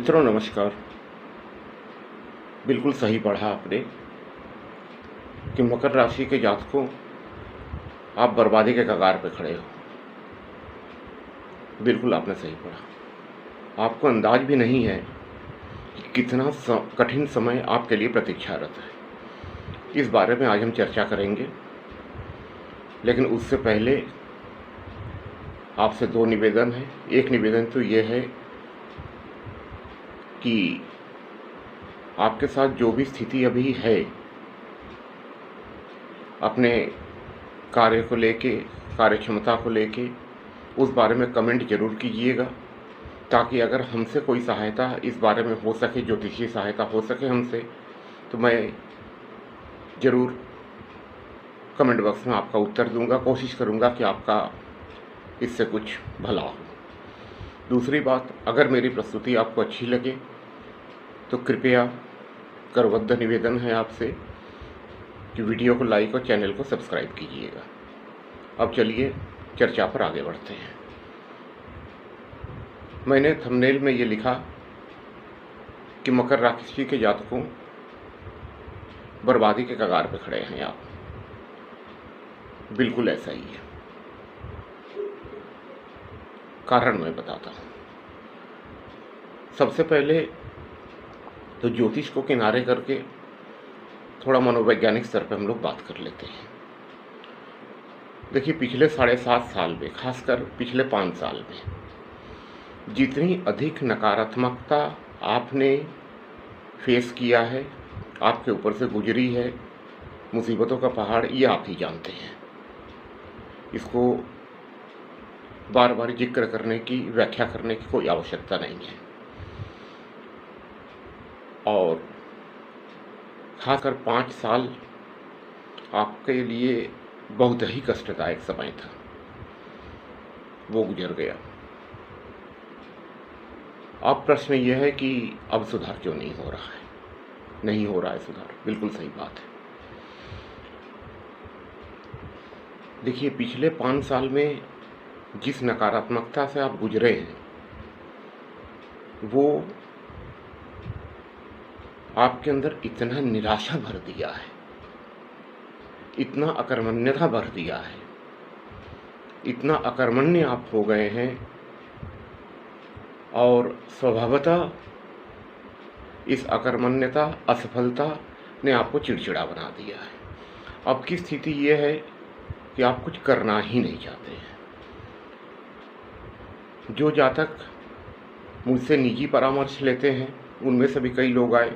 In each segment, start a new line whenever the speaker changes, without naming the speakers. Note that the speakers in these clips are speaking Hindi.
मित्रों नमस्कार। बिल्कुल सही पढ़ा आपने कि मकर राशि के जातकों आप बर्बादी के कगार पे खड़े हो। बिल्कुल आपने सही पढ़ा। आपको अंदाज भी नहीं है कि कितना कठिन समय आपके लिए प्रतीक्षारत है। इस बारे में आज हम चर्चा करेंगे, लेकिन उससे पहले आपसे दो निवेदन है। एक निवेदन तो ये है कि आपके साथ जो भी स्थिति अभी है, अपने कार्य को लेके, कार्य क्षमता को लेके, उस बारे में कमेंट जरूर कीजिएगा, ताकि अगर हमसे कोई सहायता इस बारे में हो सके, ज्योतिषीय सहायता हो सके हमसे, तो मैं ज़रूर कमेंट बॉक्स में आपका उत्तर दूंगा। कोशिश करूंगा कि आपका इससे कुछ भला हो। दूसरी बात, अगर मेरी प्रस्तुति आपको अच्छी लगे तो कृपया करबद्ध निवेदन है आपसे कि वीडियो को लाइक और चैनल को सब्सक्राइब कीजिएगा। अब चलिए चर्चा पर आगे बढ़ते हैं। मैंने थंबनेल में ये लिखा कि मकर राशि के जातकों बर्बादी के कगार पर खड़े हैं आप। बिल्कुल ऐसा ही है। कारण मैं बताता हूँ। सबसे पहले तो ज्योतिष को किनारे करके थोड़ा मनोवैज्ञानिक स्तर पर हम लोग बात कर लेते हैं। देखिए, पिछले 7.5 साल में, खासकर पिछले 5 साल में, जितनी अधिक नकारात्मकता आपने फेस किया है, आपके ऊपर से गुजरी है, मुसीबतों का पहाड़, ये आप ही जानते हैं। इसको बार बार जिक्र करने की, व्याख्या करने की कोई आवश्यकता नहीं है। और खासकर 5 साल आपके लिए बहुत ही कष्टदायक समय था, वो गुजर गया। अब प्रश्न यह है कि अब सुधार क्यों नहीं हो रहा है। नहीं हो रहा है सुधार, बिल्कुल सही बात है। देखिए, पिछले 5 साल में जिस नकारात्मकता से आप गुजरे हैं, वो आपके अंदर इतना निराशा भर दिया है, इतना अकर्मण्यता भर दिया है, इतना अकर्मण्य आप हो गए हैं, और स्वभावतः इस अकर्मण्यता, असफलता ने आपको चिड़चिड़ा बना दिया है। अब की स्थिति यह है कि आप कुछ करना ही नहीं चाहते हैं। जो जातक मुझसे निजी परामर्श लेते हैं, उनमें से भी कई लोग आए,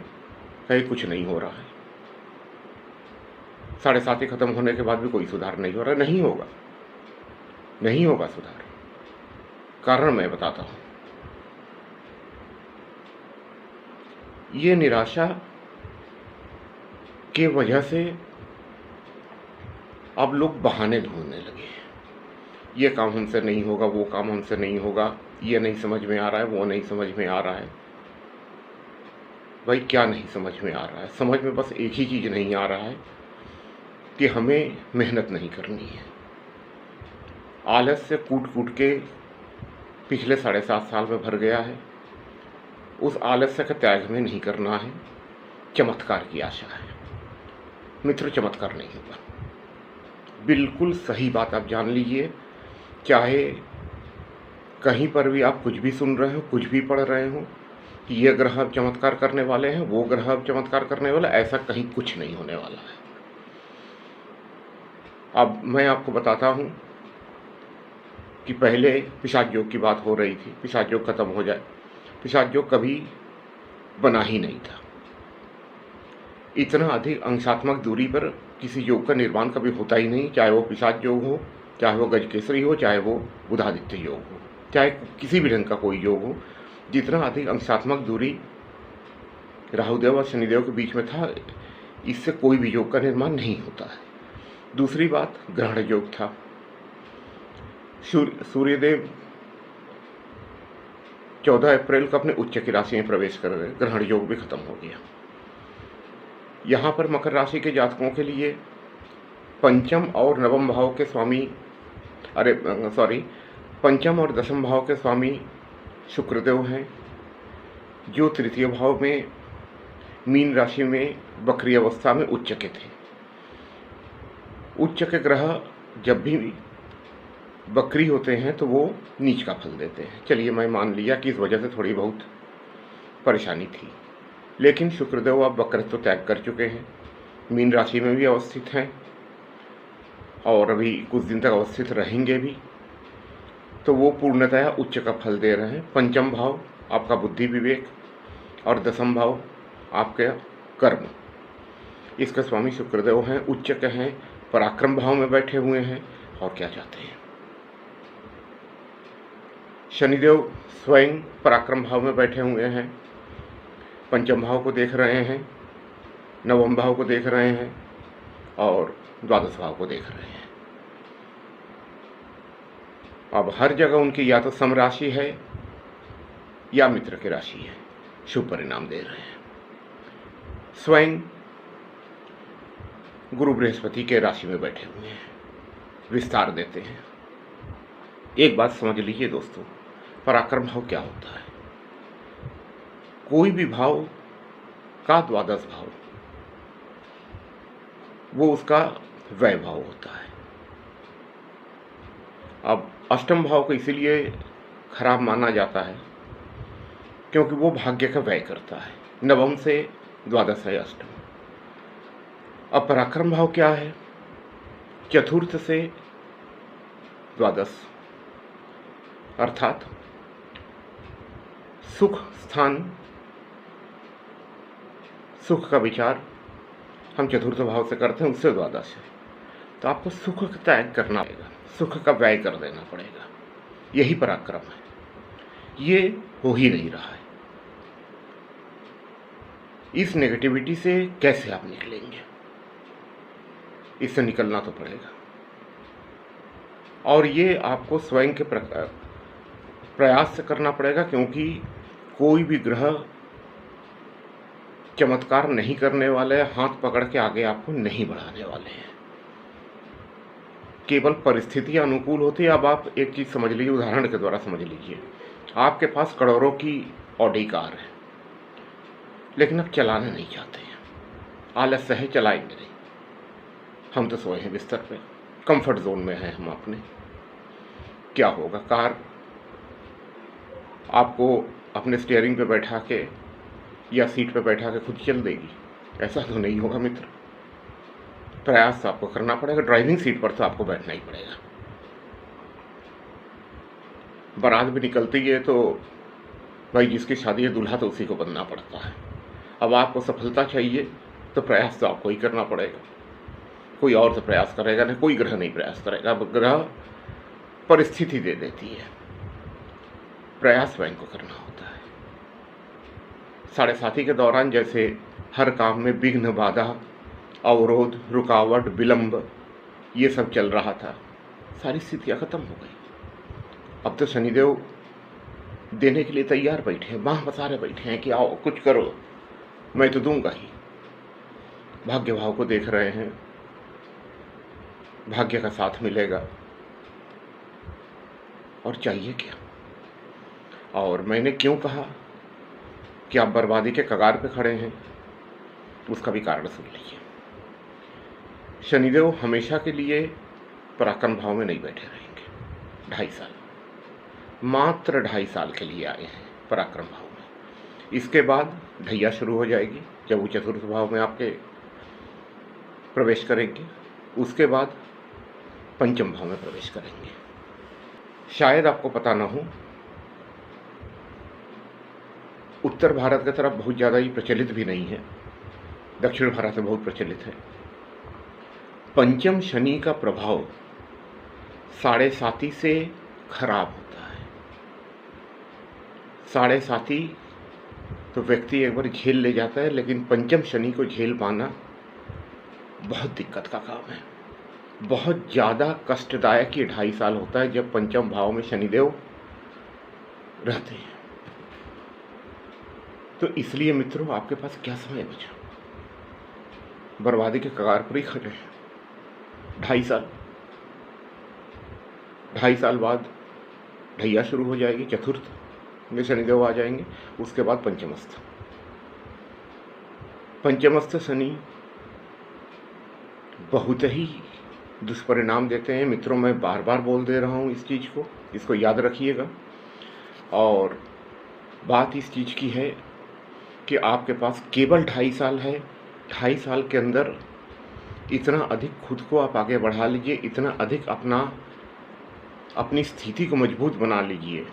कहीं कुछ नहीं हो रहा है। 7.5 खत्म होने के बाद भी कोई सुधार नहीं हो रहा। नहीं होगा, नहीं होगा सुधार। कारण मैं बताता हूं। ये निराशा के वजह से अब लोग बहाने ढूंढने लगे हैं। ये काम हमसे नहीं होगा, वो काम हमसे नहीं होगा, ये नहीं समझ में आ रहा है, वो नहीं समझ में आ रहा है। भाई, क्या नहीं समझ में आ रहा है? समझ में बस एक ही चीज़ नहीं आ रहा है कि हमें मेहनत नहीं करनी है। आलस्य कूट कूट के पिछले 7.5 साल में भर गया है। उस आलस्य का त्याग हमें नहीं करना है। चमत्कार की आशा है। मित्र, चमत्कार नहीं होगा। बिल्कुल सही बात आप जान लीजिए। चाहे कहीं पर भी आप कुछ भी सुन रहे हो, कुछ भी पढ़ रहे हो कि ये ग्रह अब चमत्कार करने वाले हैं, वो ग्रह अब चमत्कार करने वाला, ऐसा कहीं कुछ नहीं होने वाला है। अब मैं आपको बताता हूं कि पहले पिशाच योग की बात हो रही थी, पिशाच योग खत्म हो जाए। पिशाच योग कभी बना ही नहीं था। इतना अधिक अंशात्मक दूरी पर किसी योग का निर्माण कभी होता ही नहीं, चाहे वो पिशाच योग हो, चाहे वो गजकेसरी हो, चाहे वो बुधादित्य योग हो, चाहे किसी भी ढंग का कोई योग हो। जितना अधिक अंशात्मक दूरी राहुदेव और शनिदेव के बीच में था, इससे कोई भी योग का निर्माण नहीं होता है। दूसरी बात, ग्रहण योग था। सूर्यदेव 14 अप्रैल को अपने उच्च की राशि में प्रवेश कर गए। ग्रहण योग भी खत्म हो गया। यहाँ पर मकर राशि के जातकों के लिए पंचम और नवम भाव के स्वामी, पंचम और दशम भाव के स्वामी शुक्रदेव हैं। जो तृतीय भाव में मीन राशि में वक्री अवस्था में उच्च के थे। उच्च के ग्रह जब भी वक्री होते हैं तो वो नीच का फल देते हैं। चलिए, मैं मान लिया कि इस वजह से थोड़ी बहुत परेशानी थी, लेकिन शुक्रदेव अब वक्रत्व त्याग कर चुके हैं, मीन राशि में भी अवस्थित हैं और अभी कुछ दिन तक अवस्थित रहेंगे भी, तो वो पूर्णतया उच्च का फल दे रहे हैं। पंचम भाव आपका बुद्धि विवेक और दसम भाव आपके कर्म, इसके स्वामी शुक्रदेव हैं, उच्च के हैं, पराक्रम भाव में बैठे हुए हैं। और क्या चाहते हैं? शनिदेव स्वयं पराक्रम भाव में बैठे हुए हैं, पंचम भाव को देख रहे हैं, नवम भाव को देख रहे हैं और द्वादश भाव को देख रहे हैं। अब हर जगह उनकी या तो सम राशि है या मित्र की राशि है, शुभ परिणाम दे रहे हैं। स्वयं गुरु बृहस्पति के राशि में बैठे हुए हैं, विस्तार देते हैं। एक बात समझ लीजिए दोस्तों, पराक्रम भाव क्या होता है? कोई भी भाव का द्वादश भाव वो उसका व्यय भाव होता है। अब अष्टम भाव को इसीलिए खराब माना जाता है क्योंकि वो भाग्य का व्यय करता है। नवम से द्वादश है अष्टम। अब पराक्रम भाव क्या है? चतुर्थ से द्वादश, अर्थात सुख स्थान, सुख का विचार हम चतुर्थ भाव से करते हैं, उससे द्वादश है। तो आपको सुख का त्याग करना पड़ेगा, सुख का व्यय कर देना पड़ेगा। यही पराक्रम है। ये हो ही नहीं रहा है। इस नेगेटिविटी से कैसे आप निकलेंगे? इससे निकलना तो पड़ेगा और ये आपको स्वयं के प्रयास से करना पड़ेगा, क्योंकि कोई भी ग्रह चमत्कार नहीं करने वाले, हाथ पकड़ के आगे आपको नहीं बढ़ाने वाले हैं। केवल परिस्थितियां अनुकूल होती है। अब आप एक चीज़ समझ लीजिए, उदाहरण के द्वारा समझ लीजिए। आपके पास करोड़ों की ऑडी कार है, लेकिन आप चलाना नहीं चाहते हैं, आलस्य है, चलाएंगे नहीं। हम तो सोए हैं बिस्तर पे, कंफर्ट जोन में हैं हम अपने। क्या होगा? कार आपको अपने स्टीयरिंग पे बैठा के या सीट पे बैठा के खुद चल देगी? ऐसा तो नहीं होगा मित्र। प्रयास तो आपको करना पड़ेगा। ड्राइविंग सीट पर तो आपको बैठना ही पड़ेगा। बारात भी निकलती है तो भाई जिसकी शादी है दूल्हा तो उसी को बनना पड़ता है। अब आपको सफलता चाहिए तो प्रयास तो आपको ही करना पड़ेगा। कोई और तो प्रयास करेगा नहीं, कोई ग्रह नहीं प्रयास करेगा। अब ग्रह परिस्थिति दे देती है, प्रयास स्वयं को करना होता है। साढ़े के दौरान जैसे हर काम में विघ्न, बाधा, अवरोध, रुकावट, विलंब, ये सब चल रहा था, सारी स्थितियाँ खत्म हो गई। अब तो शनिदेव देने के लिए तैयार बैठे हैं, बाह पसारे बैठे हैं कि आओ कुछ करो, मैं तो दूंगा ही। भाग्य भाव को देख रहे हैं, भाग्य का साथ मिलेगा और चाहिए क्या? और मैंने क्यों कहा कि आप बर्बादी के कगार पे खड़े हैं, उसका भी कारण सुन लीजिए। शनिदेव हमेशा के लिए पराक्रम भाव में नहीं बैठे रहेंगे। 2.5 साल, मात्र 2.5 साल के लिए आए हैं पराक्रम भाव में। इसके बाद ढैया शुरू हो जाएगी जब वो चतुर्थ भाव में आपके प्रवेश करेंगे। उसके बाद पंचम भाव में प्रवेश करेंगे। शायद आपको पता ना हो, उत्तर भारत की तरफ बहुत ज़्यादा ही प्रचलित भी नहीं है, दक्षिण भारत में बहुत प्रचलित है। पंचम शनि का प्रभाव 7.5 से खराब होता है। 7.5 तो व्यक्ति एक बार झेल ले जाता है, लेकिन पंचम शनि को झेल पाना बहुत दिक्कत का काम है। बहुत ज़्यादा कष्टदायक ये 2.5 साल होता है जब पंचम भाव में शनिदेव रहते हैं। तो इसलिए मित्रों, आपके पास क्या समय बचा? बर्बादी के कगार पर ही खड़े हैं। 2.5 साल, 2.5 साल बाद ढैया शुरू हो जाएगी, चतुर्थ में शनिदेव आ जाएंगे। उसके बाद पंचमस्थ। पंचमस्थ शनि बहुत ही दुष्परिणाम देते हैं मित्रों। मैं बार बार बोल दे रहा हूँ इस चीज़ को, इसको याद रखिएगा। और बात इस चीज़ की है कि आपके पास केवल 2.5 साल है। 2.5 साल के अंदर इतना अधिक खुद को आप आगे बढ़ा लीजिए, इतना अधिक अपनी स्थिति को मजबूत बना लीजिए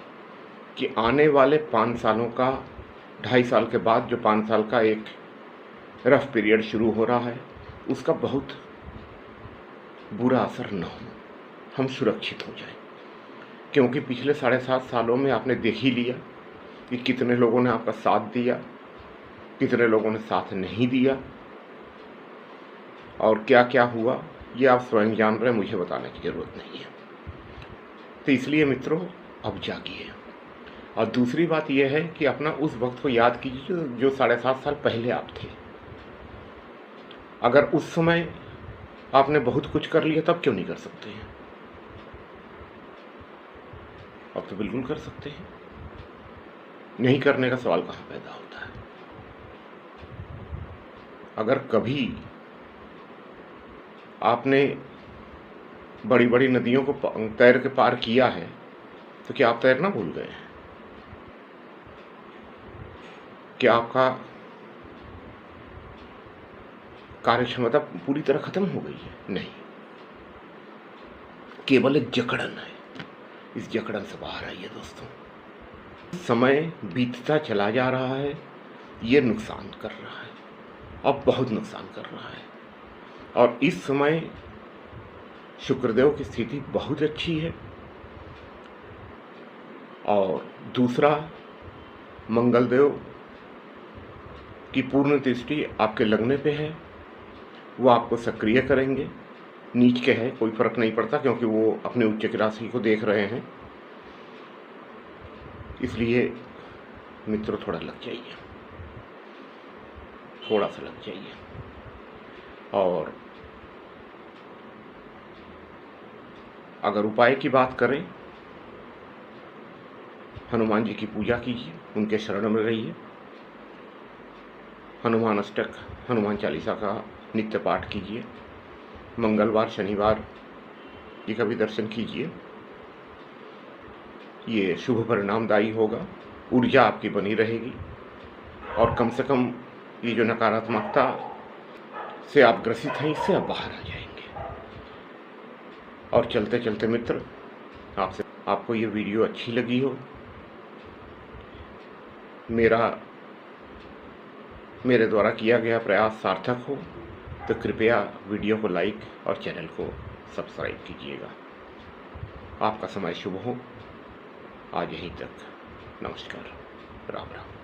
कि आने वाले 5 सालों का, 2.5 साल के बाद जो 5 साल का एक रफ पीरियड शुरू हो रहा है, उसका बहुत बुरा असर न हो, हम सुरक्षित हो जाएं। क्योंकि पिछले 7.5 सालों में आपने देख ही लिया कि कितने लोगों ने आपका साथ दिया, कितने लोगों ने साथ नहीं दिया, और क्या क्या हुआ ये आप स्वयं जान रहे हैं, मुझे बताने की ज़रूरत नहीं है। तो इसलिए मित्रों, अब जागिए। और दूसरी बात यह है कि अपना उस वक्त को याद कीजिए जो 7.5 साल पहले आप थे। अगर उस समय आपने बहुत कुछ कर लिया, तब क्यों नहीं कर सकते हैं? अब तो बिल्कुल कर सकते हैं। नहीं करने का सवाल कहाँ पैदा होता है? अगर कभी आपने बड़ी बड़ी नदियों को तैर के पार किया है, तो क्या आप तैरना भूल गए हैं? क्या आपका कार्य क्षमता पूरी तरह खत्म हो गई है? नहीं, केवल एक जकड़न है। इस जकड़न से बाहर आइए दोस्तों। समय बीतता चला जा रहा है, ये नुकसान कर रहा है, अब बहुत नुकसान कर रहा है। और इस समय शुक्रदेव की स्थिति बहुत अच्छी है। और दूसरा, मंगलदेव की पूर्ण दृष्टि आपके लगने पे है, वो आपको सक्रिय करेंगे। नीच के है, कोई फर्क नहीं पड़ता, क्योंकि वो अपने उच्च की राशि को देख रहे हैं। इसलिए मित्रों, थोड़ा लग जाइए, थोड़ा सा लग जाइए। और अगर उपाय की बात करें, हनुमान जी की पूजा कीजिए, उनके शरण में रहिए। हनुमान अष्टक, हनुमान चालीसा का नित्य पाठ कीजिए। मंगलवार शनिवार जी का भी दर्शन कीजिए। ये शुभ परिणामदायी होगा, ऊर्जा आपकी बनी रहेगी, और कम से कम ये जो नकारात्मकता से आप ग्रसित हैं, इससे आप बाहर आ जाएंगे। और चलते चलते मित्र, आपको ये वीडियो अच्छी लगी हो, मेरे द्वारा किया गया प्रयास सार्थक हो, तो कृपया वीडियो को लाइक और चैनल को सब्सक्राइब कीजिएगा। आपका समय शुभ हो। आज यहीं तक। नमस्कार। राम राम।